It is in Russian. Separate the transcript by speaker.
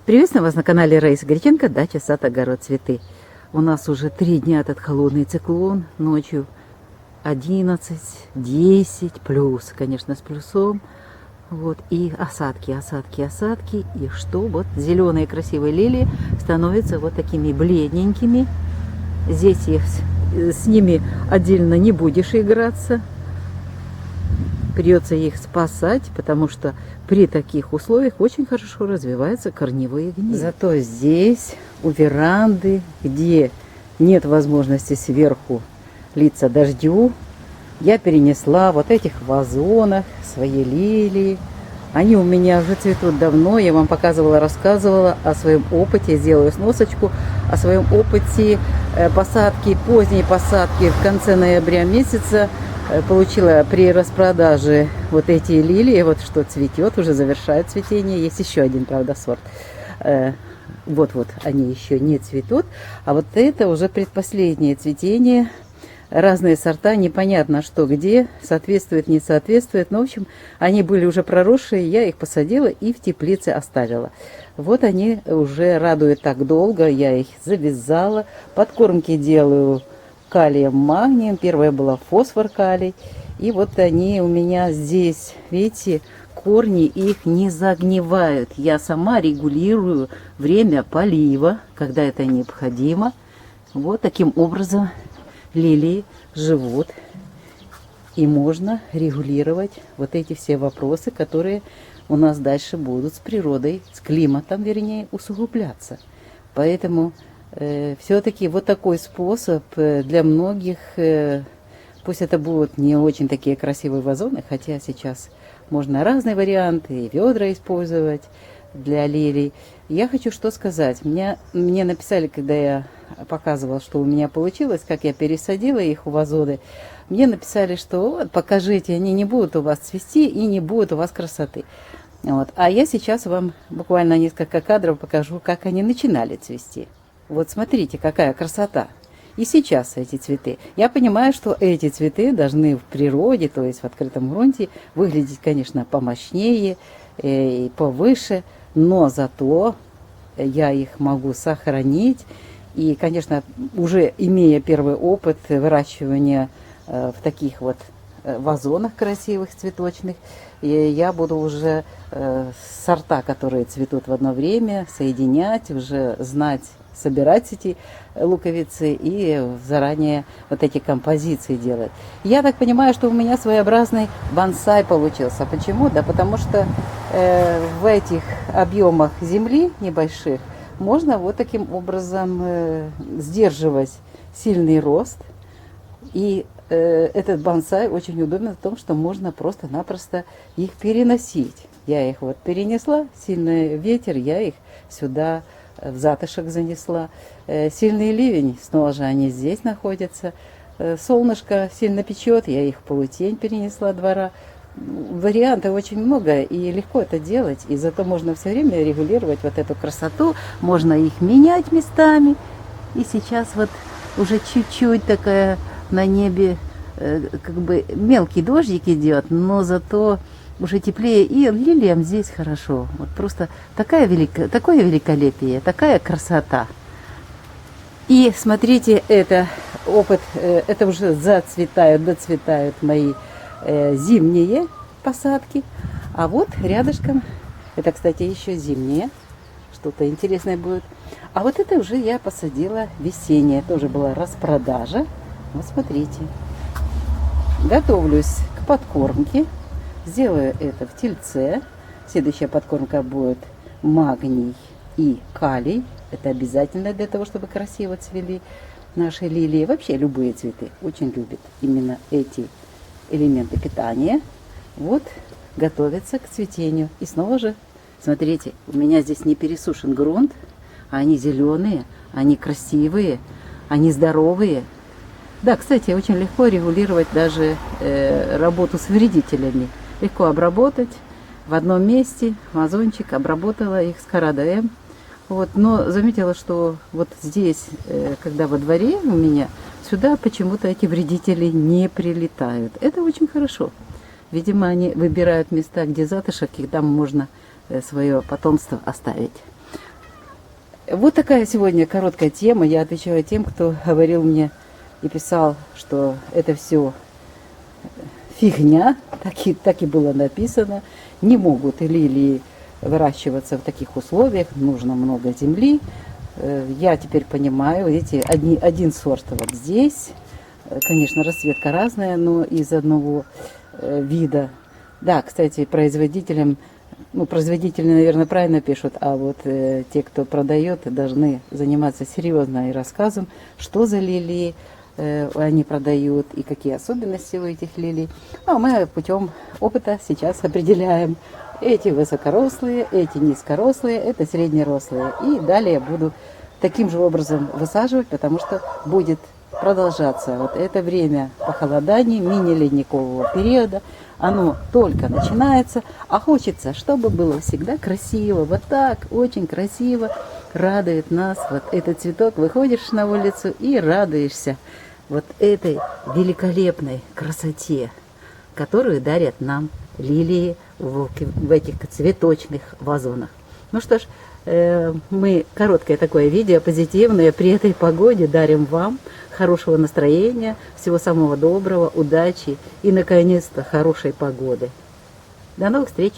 Speaker 1: Приветствую вас на канале Раисы Греченко, дача, сад, огород, цветы. У нас уже 3 дня этот холодный циклон, ночью 11, 10 плюс, конечно, с плюсом. Вот, и осадки. И что? Вот зеленые красивые лилии становятся вот такими бледненькими. Здесь их, с ними отдельно не будешь играться. Придется их спасать, потому что при таких условиях очень хорошо развиваются корневые гнили. Зато здесь, у веранды, где нет возможности сверху литься дождю, я перенесла вот этих вазонах свои лилии. Они у меня уже цветут давно. Я вам показывала, рассказывала о своем опыте. Сделаю сносочку о своем опыте посадки, поздней посадки в конце ноября месяца. Получила при распродаже вот эти лилии, вот что цветет, уже завершает цветение. Есть еще один, правда, сорт. Вот они еще не цветут. А вот это уже предпоследнее цветение. Разные сорта, непонятно что где, соответствует, не соответствует. Но, в общем, они были уже проросшие, я их посадила и в теплице оставила. Вот они уже радуют так долго, я их завязала. Подкормки делаю калием, магнием. Первая была фосфор, калий. И вот они у меня здесь, видите, корни их не загнивают. Я сама регулирую время полива, когда это необходимо. Вот таким образом лилии живут. И можно регулировать вот эти все вопросы, которые у нас дальше будут с природой, с климатом, вернее, усугубляться. Поэтому все-таки вот такой способ для многих, пусть это будут не очень такие красивые вазоны, хотя сейчас можно разные варианты, и ведра использовать для лилий. Я хочу что сказать. Мне написали, когда я показывала, что у меня получилось, как я пересадила их в вазоны, мне написали, что вот, покажите, они не будут у вас цвести и не будет у вас красоты. Вот. А я сейчас вам буквально несколько кадров покажу, как они начинали цвести. Вот смотрите, какая красота. И сейчас эти цветы. Я понимаю, что эти цветы должны в природе, то есть в открытом грунте, выглядеть, конечно, помощнее и повыше, но зато я их могу сохранить. И, конечно, уже имея первый опыт выращивания в таких вот вазонах красивых, цветочных, я буду уже сорта, которые цветут в одно время, соединять, уже знать, собирать эти луковицы и заранее вот эти композиции делать. Я так понимаю, что у меня своеобразный бонсай получился. Почему? Да потому что в этих объемах земли небольших можно вот таким образом сдерживать сильный рост. И этот бонсай очень удобен в том, что можно просто-напросто их переносить. Я их вот перенесла, сильный ветер, я их сюда в затышек занесла. Сильный ливень, снова же они здесь находятся. Солнышко сильно печет, я их в полутень перенесла двора. Вариантов очень много, и легко это делать. И зато можно все время регулировать вот эту красоту. Можно их менять местами. И сейчас вот уже чуть-чуть такая на небе, как бы мелкий дождик идет, но зато уже теплее, и лилиям здесь хорошо. Вот просто такое великолепие, такая красота. И смотрите, это опыт, это уже зацветают, доцветают мои зимние посадки. А вот рядышком, это, кстати, еще зимние, что-то интересное будет. А вот это уже я посадила весеннее, тоже была распродажа. Вот смотрите, готовлюсь к подкормке. Сделаю это в тельце. Следующая подкормка будет магний и калий. Это обязательно для того, чтобы красиво цвели наши лилии. Вообще любые цветы очень любят именно эти элементы питания. Вот готовятся к цветению. И снова же, смотрите, у меня здесь не пересушен грунт. Они зеленые, они красивые, они здоровые. Да, кстати, очень легко регулировать даже работу с вредителями. Легко обработать в одном месте, вазончик, обработала их с Карадаем. Вот, но заметила, что вот здесь, когда во дворе у меня, сюда почему-то эти вредители не прилетают. Это очень хорошо. Видимо, они выбирают места, где затышек, и там можно свое потомство оставить. Вот такая сегодня короткая тема. Я отвечаю тем, кто говорил мне и писал, что это все фигня, так и было написано. Не могут лилии выращиваться в таких условиях, нужно много земли. Я теперь понимаю, видите, один сорт вот здесь. Конечно, расцветка разная, но из одного вида. Да, кстати, производителям, производители, наверное, правильно пишут, а вот те, кто продает, должны заниматься серьезно и рассказом, что за лилии они продают и какие особенности у этих лилий. А мы путем опыта сейчас определяем. Эти высокорослые, эти низкорослые, это среднерослые. И далее буду таким же образом высаживать, потому что будет продолжаться вот это время похолоданий, мини-ледникового периода. Оно только начинается, а хочется, чтобы было всегда красиво. Вот так, очень красиво радует нас вот этот цветок. Выходишь на улицу и радуешься вот этой великолепной красоте, которую дарят нам лилии в этих цветочных вазонах. Ну что ж, мы короткое такое видео, позитивное, при этой погоде дарим вам хорошего настроения, всего самого доброго, удачи и, наконец-то, хорошей погоды. До новых встреч!